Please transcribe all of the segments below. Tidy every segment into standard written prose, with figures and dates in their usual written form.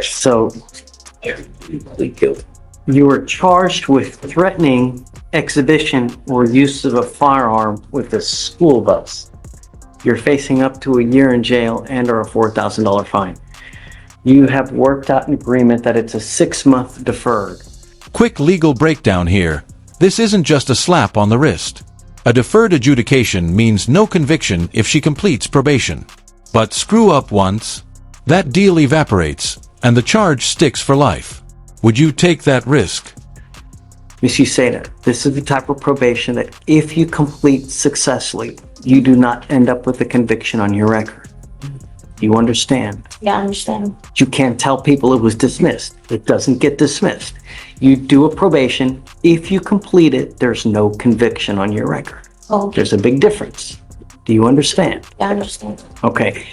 So you were charged with threatening exhibition or use of a firearm with a school bus. You're facing up to a year in jail and or a $4,000 fine. You have worked out an agreement that it's a 6-month deferred. Quick legal breakdown here. This isn't just a slap on the wrist. A deferred adjudication means no conviction if she completes probation. But screw up once, that deal evaporates, and the charge sticks for life. Would you take that risk? Miss Useda, this is the type of probation that if you complete successfully, you do not end up with a conviction on your record. You understand? Yeah, I understand. You can't tell people it was dismissed. It doesn't get dismissed. You do a probation. If you complete it, there's no conviction on your record. Oh, There's a big difference. Do you understand? yeah, I understand. Okay.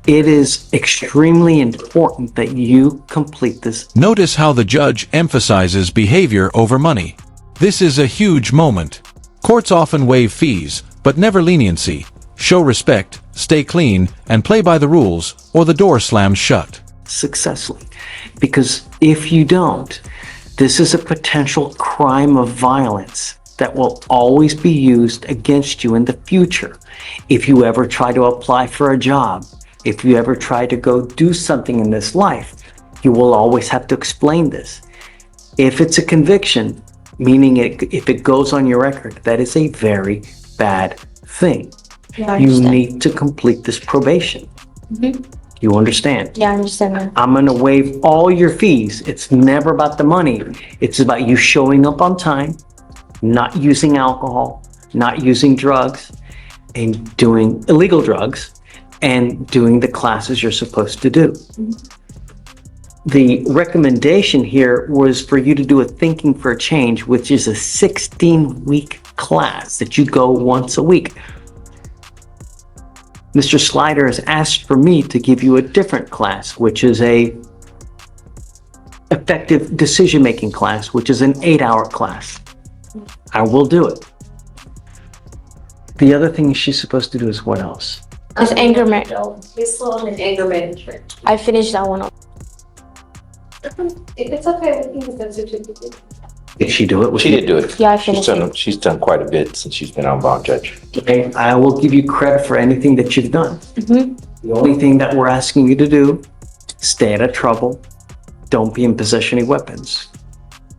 It is extremely important that you complete this. Notice how the judge emphasizes behavior over money. This is a huge moment. Courts often waive fees, but never leniency. Show respect, stay clean, and play by the rules, or the door slams shut. Successfully. Because if you don't, this is a potential crime of violence that will always be used against you in the future. If you ever try to apply for a job, if you ever try to go do something in this life, you will always have to explain this. If it's a conviction, meaning if it goes on your record, that is a very bad thing. Yeah, I You understand. need to complete this probation. You understand? Yeah, I understand now. I'm going to waive all your fees. It's never about the money. It's about you showing up on time, not using alcohol, not using drugs, and doing illegal drugs, and doing the classes you're supposed to do. The recommendation here was for you to do a Thinking for a Change, which is a 16-week class that you go once a week. Mr. Slider has asked for me to give you a different class, which is a effective decision-making class, which is an 8-hour class. I will do it. The other thing she's supposed to do is what else? It's anger management. He's still on an anger management. I finished that one. It's okay, we can get certificate. Did she do it? She did do it. Yeah, I finished She's done quite a bit since she's been on bond, Judge. Okay, I will give you credit for anything that you've done. The only thing that we're asking you to do, stay out of trouble, don't be in possession of weapons,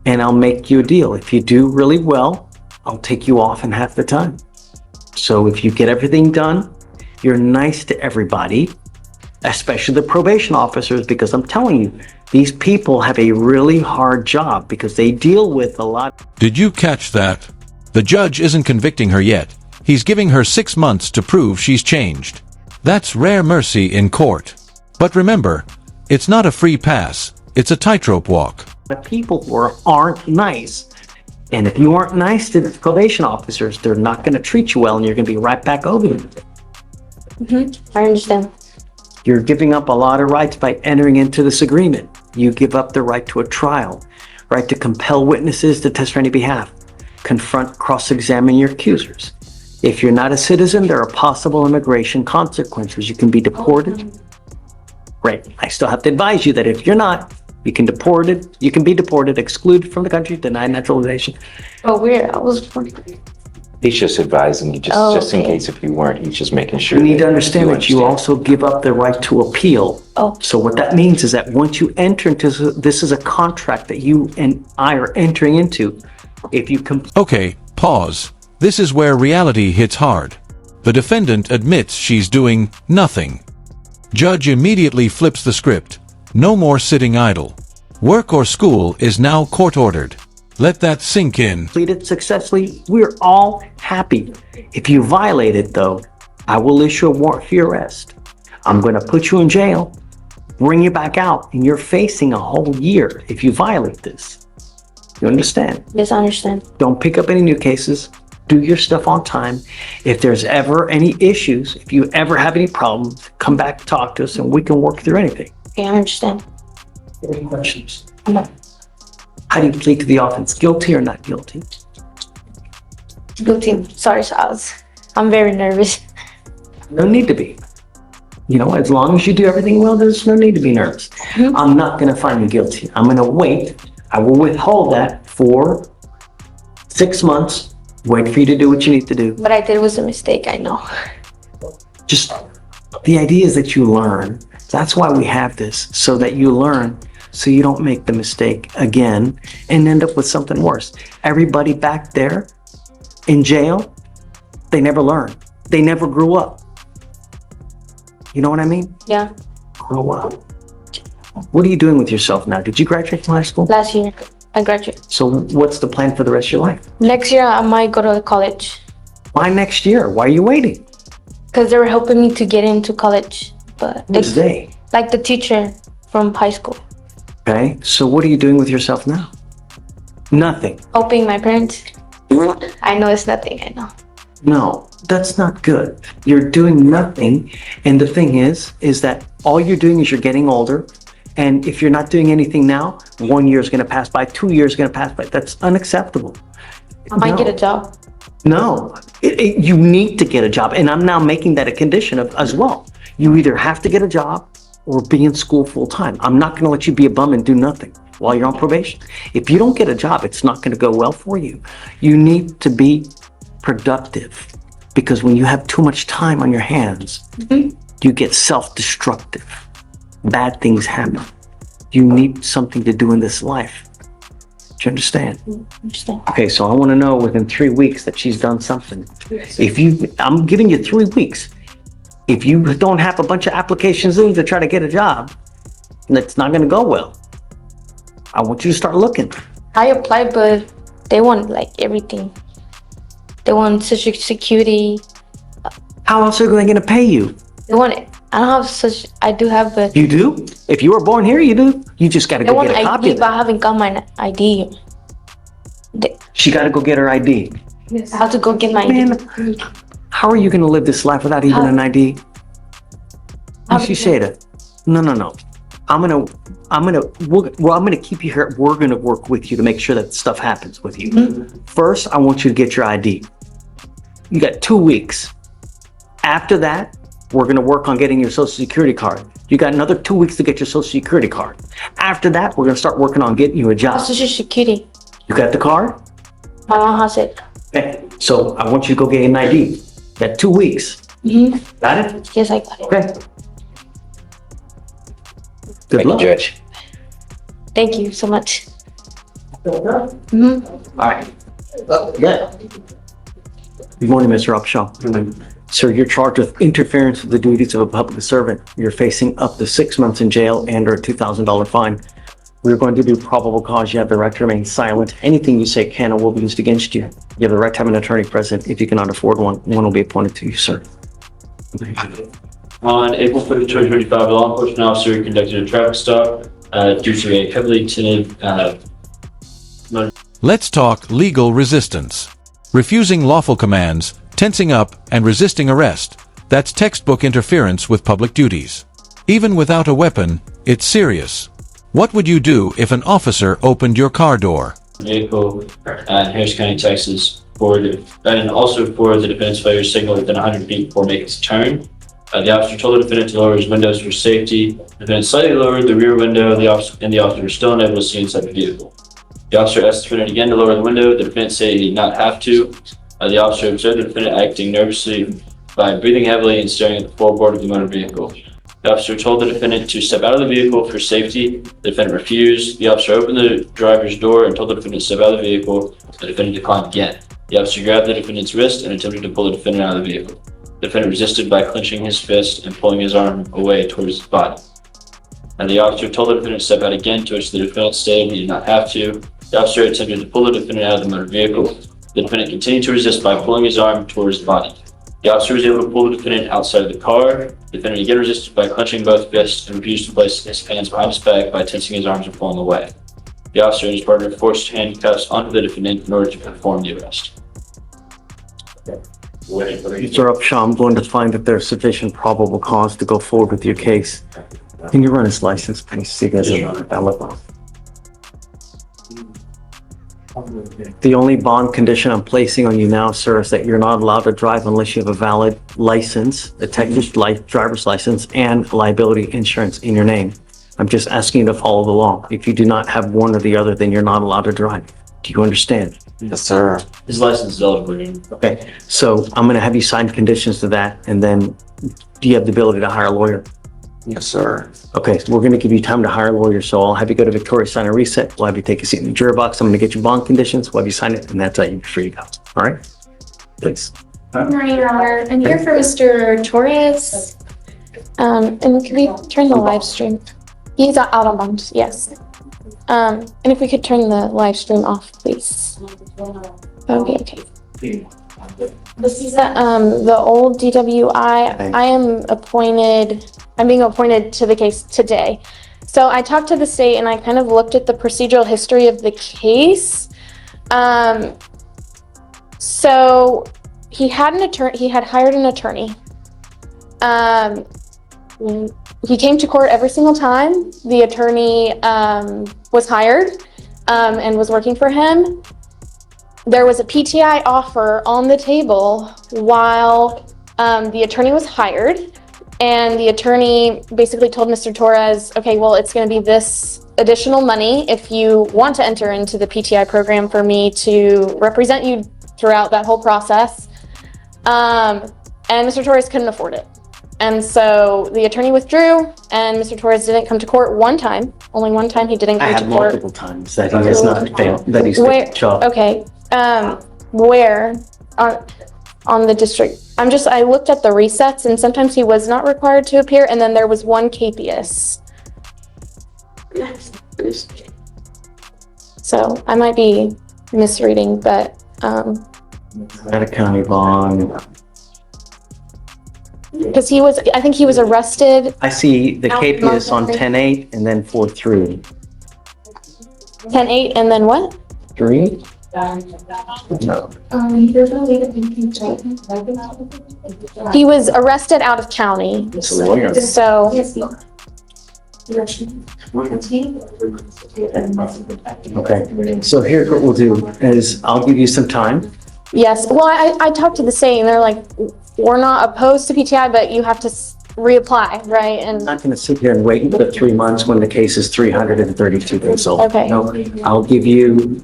and I'll make you a deal. If you do really well, I'll take you off in half the time. So if you get everything done, you're nice to everybody, especially the probation officers, because I'm telling you, these people have a really hard job because they deal with a lot. Did you catch that? The judge isn't convicting her yet. He's giving her 6 months to prove she's changed. That's rare mercy in court. But remember, it's not a free pass. It's a tightrope walk. Of people who aren't nice. And if you aren't nice to the probation officers, they're not going to treat you well and you're going to be right back over them. I understand. You're giving up a lot of rights by entering into this agreement. You give up the right to a trial, right to compel witnesses to test on your behalf, confront, cross-examine your accusers. If you're not a citizen, there are possible immigration consequences. You can be deported. Right. I still have to advise you that if you're not, you can be deported, excluded from the country, denied naturalization. Oh, weird. I was. He's just advising you, Oh, just in okay. case if you weren't, he's just making sure. You need to that understand that you also give up the right to appeal. Oh. So what that means is that once you enter into this is a contract that you and I are entering into. If you Okay, pause. This is where reality hits hard. The defendant admits she's doing nothing. Judge immediately flips the script. No more sitting idle. Work or school is now court-ordered. Let that sink in. completed successfully, we're all happy. If you violate it though, I will issue a warrant for your arrest. I'm going to put you in jail, bring you back out, and you're facing a whole year if you violate this. You understand? Yes, I understand. Don't pick up any new cases. Do your stuff on time. If there's ever any issues, if you ever have any problems, come back and talk to us and we can work through anything. Okay, I understand. Any questions? No. How do you plead to the offense? Guilty or not guilty? Guilty. Sorry, Charles. I'm very nervous. No need to be. You know, as long as you do everything well, there's no need to be nervous. I'm not gonna find you guilty. I'm gonna wait. I will withhold that for 6 months. Wait for you to do what you need to do. What I did was a mistake, I know. Just, the idea is that you learn. That's why we have this, so that you learn, so you don't make the mistake again and end up with something worse. Everybody back there in jail, they never learned. They never grew up. You know what I mean? Yeah, Grow up. What are you doing with yourself now? Did you graduate from high school? last year I graduated. So what's the plan for the rest of your life? Next year I might go to college Why next year? Why are you waiting? because they were helping me to get into college. But Who's they? like the teacher from high school, Okay, so what are you doing with yourself now? Nothing. helping my parents. I know it's nothing, I know. No, that's not good. You're doing nothing. And the thing is that all you're doing is you're getting older. And if you're not doing anything now, 1 year is going to pass by, 2 years is going to pass by. That's unacceptable. I might No. get a job. No, you need to get a job. And I'm now making that a condition of as well. You either have to get a job or be in school full time. I'm not going to let you be a bum and do nothing while you're on probation. If you don't get a job, it's not going to go well for you. You need to be productive, because when you have too much time on your hands, you get self-destructive. Bad things happen. You need something to do in this life. Do you understand? Understand? Okay, so I want to know within 3 weeks that she's done something. I'm giving you 3 weeks. If you don't have a bunch of applications in to try to get a job, it's not going to go well. I want you to start looking. I applied, but they want like everything. They want Social Security. How else are they going to pay you? They want it. I don't have such. I do have, but You do? If you were born here, you do. You just got to they go want get a copy ID, of but I it. haven't got my ID. She got to go get her ID. I have to go get my ID. Man, how are you going to live this life without even an ID? What she say that? No. I'm gonna keep you here. We're gonna work with you to make sure that stuff happens with you. First, I want you to get your ID. You got 2 weeks. After that, we're gonna work on getting your Social Security card. You got another 2 weeks to get your Social Security card. After that, we're gonna start working on getting you a job. Social Security. You got the card? My mom has it. Okay. So I want you to go get an ID. You got 2 weeks. Got it? Yes, I got it. Okay. Good Thank you, luck. Judge. Thank you so much. All right. Yeah. Good morning, Mr. Upshaw. Sir, you're charged with interference with the duties of a public servant. You're facing up to 6 months in jail and or a $2,000 fine. We're going to do probable cause. You have the right to remain silent. Anything you say can or will be used against you. You have the right to have an attorney present. If you cannot afford one, one will be appointed to you, sir. On April 5th, 2025, a law enforcement officer conducted a traffic stop due to a heavily tinted Let's talk legal resistance. Refusing lawful commands, tensing up, and resisting arrest. That's textbook interference with public duties. Even without a weapon, it's serious. What would you do if an officer opened your car door? vehicle in Harris County, Texas, and also for the defendant's failure to signal within 100 feet before making its turn. The officer told the defendant to lower his windows for safety. The defendant slightly lowered the rear window, and the officer was still unable to see inside the vehicle. The officer asked the defendant again to lower the window. The defendant said he did not have to. The officer observed the defendant acting nervously by breathing heavily and staring at the floorboard of the motor vehicle. The officer told the defendant to step out of the vehicle for safety. The defendant refused. The officer opened the driver's door and told the defendant to step out of the vehicle. The defendant declined again. The officer grabbed the defendant's wrist and attempted to pull the defendant out of the vehicle. The defendant resisted by clenching his fist and pulling his arm away towards his body. And the officer told the defendant to step out again, to which the defendant stated he did not have to. The officer attempted to pull the defendant out of the motor vehicle. The defendant continued to resist by pulling his arm towards his body. The officer was able to pull the defendant outside of the car. The defendant again resisted by clenching both fists and refused to place his hands behind his back by tensing his arms and pulling away. The officer and his partner forced handcuffs onto the defendant in order to perform the arrest. Mr. Upshaw, I'm going to find that there's sufficient probable cause to go forward with your case. Can you run his license, please? See if there's a valid one. The only bond condition I'm placing on you now, sir, is that you're not allowed to drive unless you have a valid license, a Texas driver's license, and liability insurance in your name. I'm just asking you to follow the law. If you do not have one or the other, then you're not allowed to drive. Do you understand? Yes, sir. His license is eligible. Okay, so I'm gonna have you sign conditions to that, and then do you have the ability to hire a lawyer? Yes, sir. Okay, so we're gonna give you time to hire a lawyer, so I'll have you go to Victoria, sign a reset. We'll have you take a seat in the juror box. I'm gonna get you bond conditions. We'll have you sign it, and that's how you're free to go. All right? Please. Good morning, Your Honor. I'm here for Mr. Torres. And can we turn the live stream? He's out on bond, yes. And if we could turn the live stream off, please. Okay. This is the old DWI. I'm being appointed to the case today. So I talked to the state and I kind of looked at the procedural history of the case. So he had hired an attorney. He came to court every single time the attorney was hired and was working for him. There was a PTI offer on the table while the attorney was hired, and the attorney basically told Mr. Torres, okay, well, it's going to be this additional money if you want to enter into the PTI program for me to represent you throughout that whole process. And Mr. Torres couldn't afford it. And so the attorney withdrew, and Mr. Torres didn't come to court one time. Only one time he didn't I come have to court. multiple times that he has not failed, that he's Where, failed job. okay, where on the district? I looked at the resets, and sometimes he was not required to appear, and then there was one capias. So I might be misreading, but Nevada County bond. because I think he was arrested I see the Out KPS on Montgomery. 10-8 and then 4-3. 10-8, and then what? 3? No. He was arrested out of county. It's a lawyer. So Okay, so here's what we'll do is I'll give you some time. yes, well, I talked to the state, and they're like, we're not opposed to PTI, but you have to reapply, right? I'm And not gonna sit here and wait for 3 months when the case is 332 days old. Okay. No, I'll give you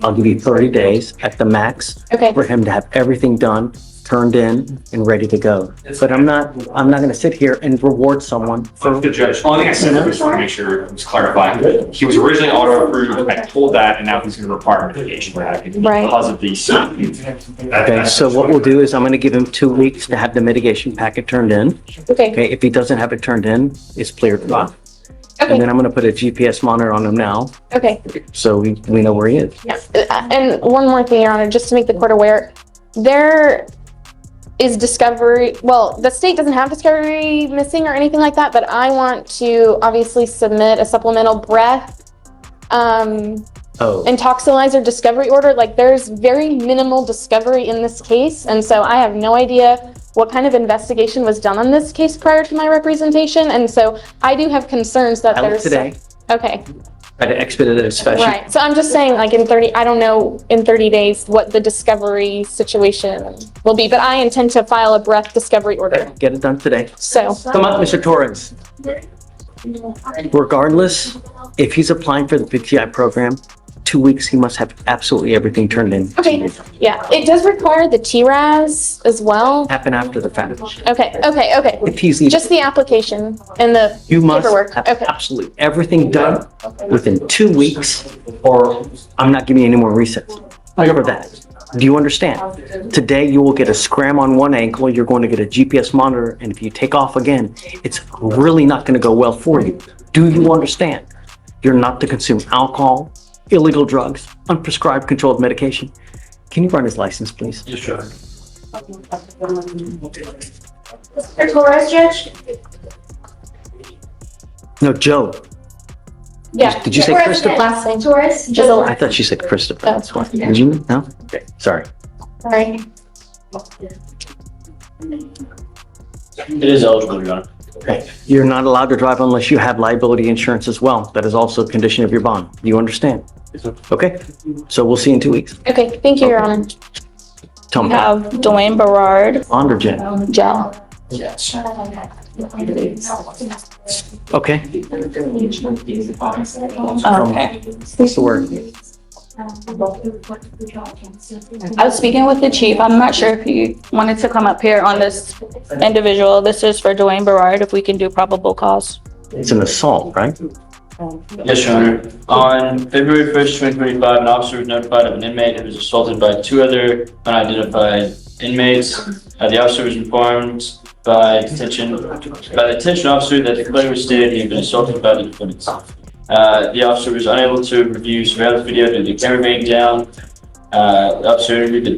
30 days at the max okay, for him to have everything done, turned in, and ready to go. But I'm not gonna sit here and reward someone for. The judge, only thing I said was to make sure it was clarified. He was originally auto approved, I told that, and now he's gonna require mitigation Right. because of these. Okay, so what we'll do is I'm gonna give him 2 weeks to have the mitigation packet turned in. okay, Okay, if he doesn't have it turned in, it's cleared. And okay, then I'm gonna put a GPS monitor on him now, okay. so we know where he is. Yeah. And one more thing, Your Honor, just to make the court aware, there is discovery, well, the state doesn't have discovery missing or anything like that, but I want to obviously submit a supplemental breath Oh, intoxilizer discovery order. Like, there's very minimal discovery in this case, and so I have no idea what kind of investigation was done on this case prior to my representation, and so I do have concerns that I look there's today, okay, try to expedite it as fast. right. So I'm just saying, like, I don't know in 30 days what the discovery situation will be, but I intend to file a breath discovery order. Get it done today. So, Come up, Mr. Torres. Regardless, if he's applying for the PTI program, 2 weeks, he must have absolutely everything turned in. okay, yeah, it does require the TRAS as well. Happen after the fact. Okay. If he's, Just the application and the you must paperwork. have Okay. absolutely everything done within 2 weeks, or I'm not giving you any more resets. For that. Do you understand? Today, you will get a scram on one ankle, you're going to get a GPS monitor, and if you take off again, it's really not going to go well for you. Do you understand? You're not to consume alcohol, illegal drugs, unprescribed controlled medication. Can you run his license, please? Yes, sure. Mr. Torres, Judge? No, Joe. Yeah. Did you say Torres Christopher? again. Last name. Torres? Jizzle. I thought she said Christopher. Oh. That's why. Did you? No? Okay, sorry. Sorry. It is eligible, Your Honor. Okay. You're not allowed to drive unless you have liability insurance as well. That is also a condition of your bond. Do you understand? Okay, so we'll see you in 2 weeks. Okay, thank you, Your Honor. Tell We me, have Dwayne Berard, bond or Jen? jail. Okay, Okay. what's the word? I was speaking with the chief. I'm not sure if he wanted to come up here on this individual. This is for Dwayne Berard, if we can do probable cause. It's an assault, right? Yes, Your Honor. On February 1st, 2025, an officer was notified of an inmate who was assaulted by 2 other unidentified inmates. The officer was informed by the detention officer that the complaint was stated he had been assaulted by the defendants. The officer was unable to review surveillance video due to the camera being down. The officer interviewed the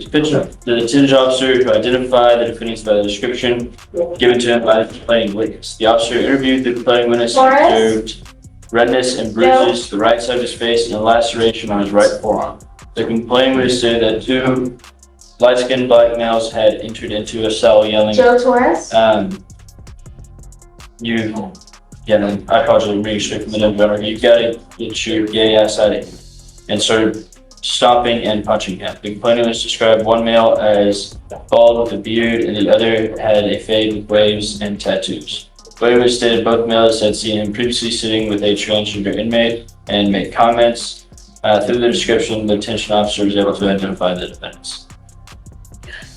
detention officer who identified the defendants by the description given to him by the complaining witness. The officer interviewed the complaining witness and observed redness and bruises to the right side of his face and a laceration on his right forearm. The complaining witness stated that 2 light-skinned black males had entered into a cell yelling, Joe Torres? I apologize, I'm reading straight from the note, you gotta get your gay ass out of here, and started stomping and punching him. The complainant was described one male as bald with a beard and the other had a fade with waves and tattoos. Fleischer stated both males had seen him previously sitting with a transgender inmate and made comments. Through the description, the detention officer was able to identify the defendants.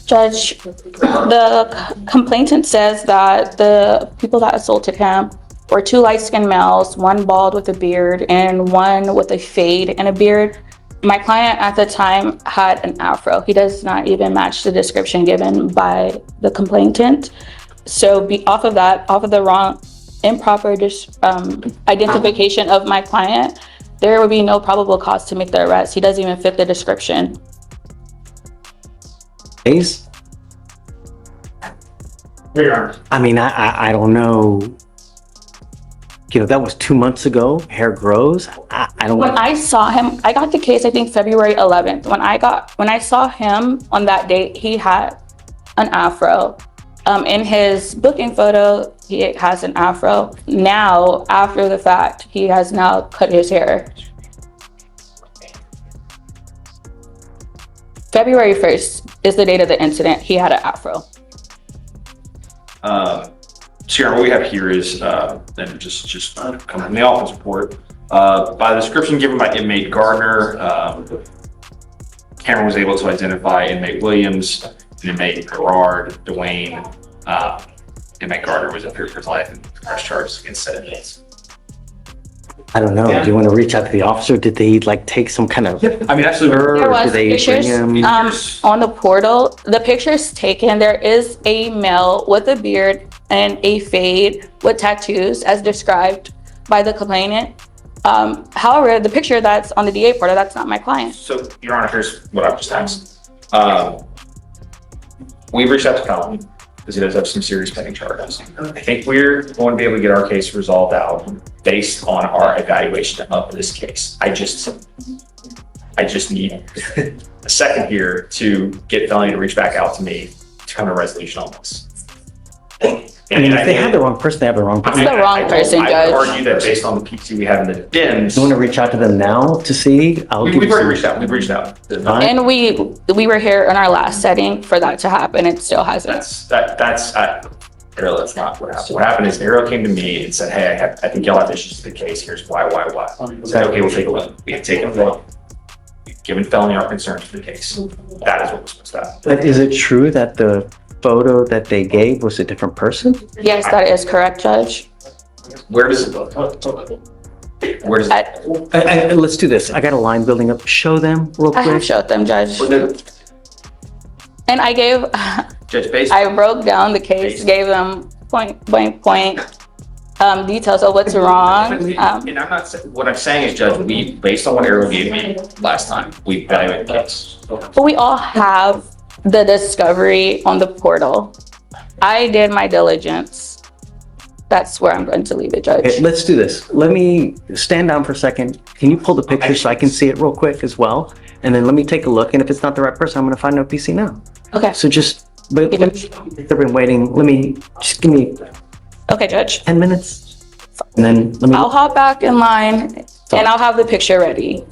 Judge, the complainant says that the people that assaulted him were 2 light-skinned males, 1 bald with a beard and 1 with a fade and a beard. My client at the time had an afro. He does not even match the description given by the complainant. So off of the wrong, improper identification of my client, there would be no probable cause to make the arrest. He doesn't even fit the description. Days? Your Honor. I mean, I don't know. You know, that was 2 months ago. Hair grows. I don't. When I saw him, I got the case, I think February 11th. When I saw him on that date, he had an afro. In his booking photo, he has an afro. Now, after the fact, he has now cut his hair. February 1st is the date of the incident. He had an afro. So what we have here is, and just come from the office report. By the description given by inmate Gardner, camera was able to identify inmate Williams, and inmate Berard, Dwayne. Inmate Gardner was appeared for his life and press charges against said inmates. I don't know. Do you want to reach out to the officer? Did they take some kind of I mean, absolutely. There or was did they pictures bring him? on the portal. The pictures taken, there is a male with a beard and a fade with tattoos as described by the complainant. However, the picture that's on the DA portal, that's not my client. So, Your Honor, here's what I've just asked. We've reached out to Colin because he does have some serious pending charges. I think we're going to be able to get our case resolved out based on our evaluation of this case. I just need a second here to get Felony to reach back out to me to come to a resolution on this. I mean, if they have the wrong person, they have the wrong person. It's the wrong person, I Judge. would argue that based on the PT we have in the DIMS. You want to reach out to them now to see? We've already reached out. We've reached out. Fine. And we were here in our last setting for that to happen. It still hasn't. Ariel, that's not what happened. What happened is Ariel came to me and said, hey, I think y'all have issues with the case. Here's why. I said, okay, we'll take a look. We have taken a look. We've given Felony our concerns for the case. That is what was supposed to happen. But is it true that the photo that they gave was a different person? Yes, that is correct, Judge. Where does it Let's do this. I got a line building up. Show them real I have quick. showed them, Judge. And I gave, Judge Basin? I broke down the case, gave them point details of what's wrong. And I'm not saying, what I'm saying is, Judge, we, based on what Ariel gave me last time, we evaluated the case. But we all have the discovery on the portal. I did my diligence. That's where I'm going to leave it, Judge. Okay, let's do this. Let me stand down for a second. Can you pull the picture so I can see it real quick as well? And then let me take a look. And if it's not the right person, I'm going to find no PC now. Okay. So they've been waiting. Just give me Okay, Judge. 10 minutes. And then let me. I'll hop back in line and I'll have the picture ready.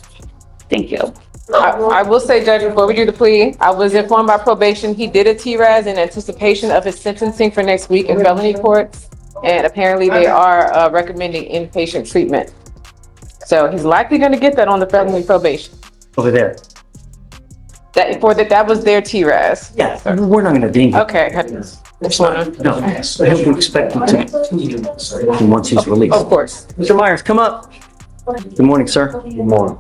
Thank you. I will say, Judge, before we do the plea, I was informed by probation, he did a TRAS in anticipation of his sentencing for next week in felony courts. And apparently they are recommending inpatient treatment. So he's likely gonna get that on the felony probation. Over there. That was their TRAS. Yeah, we're not gonna deem him. Okay. Just wanna- No, he'll be expected to, once he's released. Of course. Mr. Myers, come up. Good morning, sir. Good morning.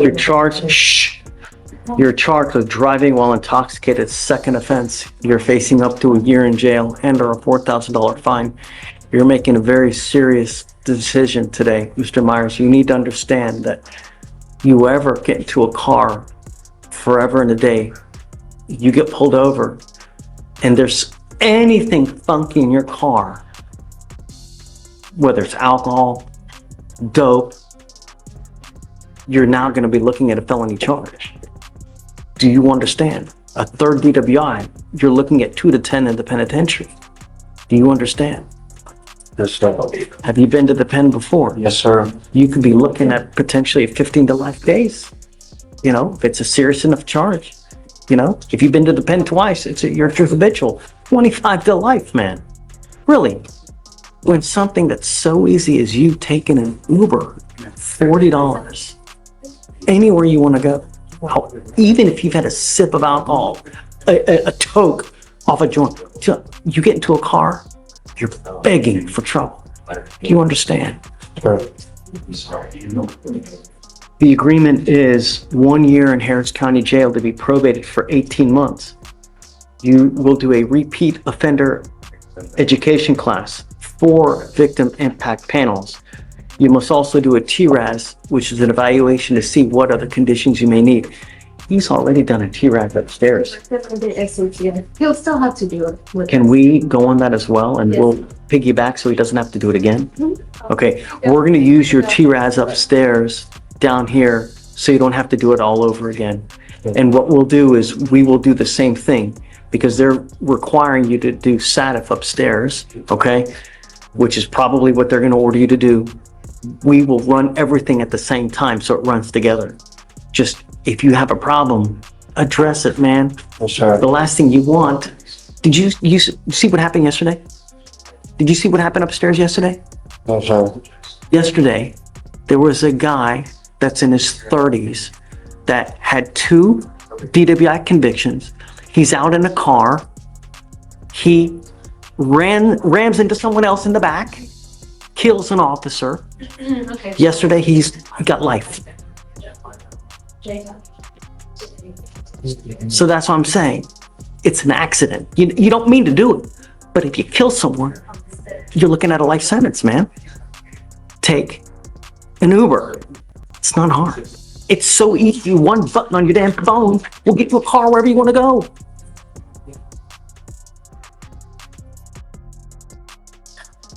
You're charged, you're charged with driving while intoxicated, second offense. You're facing up to a year in jail and or a $4,000 fine. You're making a very serious decision today, Mr. Myers. You need to understand that you ever get into a car forever and a day, you get pulled over and there's anything funky in your car, whether it's alcohol, dope, you're now going to be looking at a felony charge. Do you understand? A third DWI, you're looking at 2 to 10 in the penitentiary. Do you understand? Yes, sir. Have you been to the pen before? Yes, sir. You could be looking at potentially 15 to life days. You know, if it's a serious enough charge. You know, if you've been to the pen twice, you're habitual. 25 to life, man. Really. When something that's so easy as you taking an Uber, $40, anywhere you want to go, even if you've had a sip of alcohol, a toke off a joint, you get into a car, you're begging for trouble. Do you understand? Sure. The agreement is 1 year in Harris County Jail to be probated for 18 months. You will do a repeat offender education class, 4 victim impact panels. You must also do a TRAS, which is an evaluation to see what other conditions you may need. He's already done a TRAS upstairs. He'll still have to do it. with Can us. we go on that as well and we'll piggyback so he doesn't have to do it again? Okay, we're gonna use your TRAS upstairs down here so you don't have to do it all over again. And what we'll do is we will do the same thing because they're requiring you to do SATF upstairs, okay? Which is probably what they're gonna order you to do. We will run everything at the same time so it runs together. Just, if you have a problem, address it, man. Yes, sir. The last thing you want, did you see what happened yesterday? Did you see what happened upstairs yesterday? Yes, sir. Yesterday, there was a guy that's in his 30s that had 2 DWI convictions. He's out in a car. He rams into someone else in the back, kills an officer. Okay. Yesterday, he got life. So that's what I'm saying. It's an accident. You don't mean to do it, but if you kill someone, you're looking at a life sentence, man. Take an Uber. It's not hard. It's so easy. One button on your damn phone will get you a car wherever you want to go.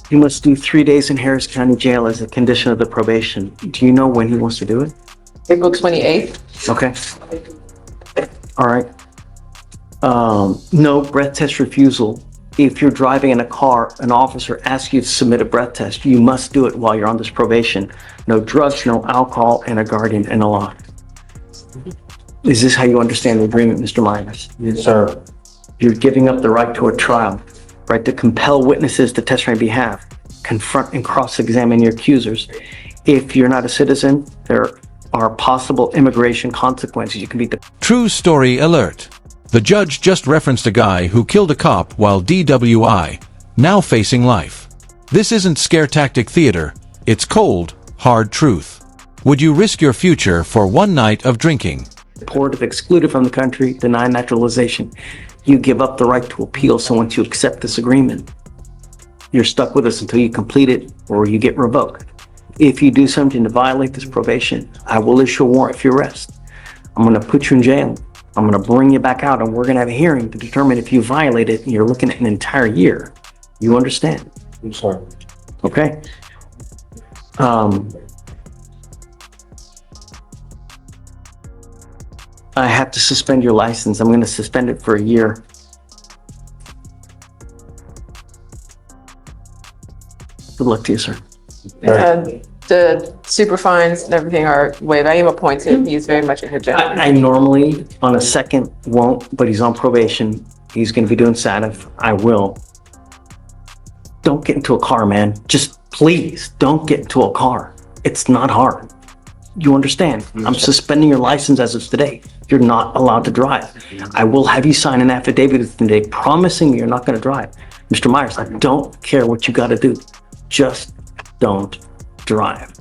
You must do 3 days in Harris County Jail as a condition of the probation. Do you know when he wants to do it? April 28th. Okay. All right. No breath test refusal. If you're driving in a car, an officer asks you to submit a breath test, you must do it while you're on this probation. No drugs, no alcohol, and a guardian and a lock. Is this how you understand the agreement, Mr. Myers? Yes, sir. You're giving up the right to a trial, right to compel witnesses to testify on your behalf, confront and cross-examine your accusers. If you're not a citizen, there are possible immigration consequences. You can be True story alert. The judge just referenced a guy who killed a cop while DWI, now facing life. This isn't scare tactic theater, it's cold, hard truth. Would you risk your future for one night of drinking? deported, excluded from the country, denied naturalization. You give up the right to appeal. So once you accept this agreement, you're stuck with us until you complete it or you get revoked. If you do something to violate this probation, I will issue a warrant for your arrest. I'm going to put you in jail. I'm going to bring you back out and we're going to have a hearing to determine if you violate it, and you're looking at an entire year. You understand? I'm sorry. Okay. I have to suspend your license. I'm going to suspend it for a year. Good luck to you, sir. The super fines and everything are waived. I am appointed. He is very much a good gentleman. I normally, on a second, won't, but he's on probation. He's gonna be doing SATF. I will. Don't get into a car, man. Just please, don't get into a car. It's not hard. You understand? I'm suspending your license as of today. You're not allowed to drive. I will have you sign an affidavit today promising you're not gonna drive. Mr. Myers, I don't care what you gotta do. Just don't drive.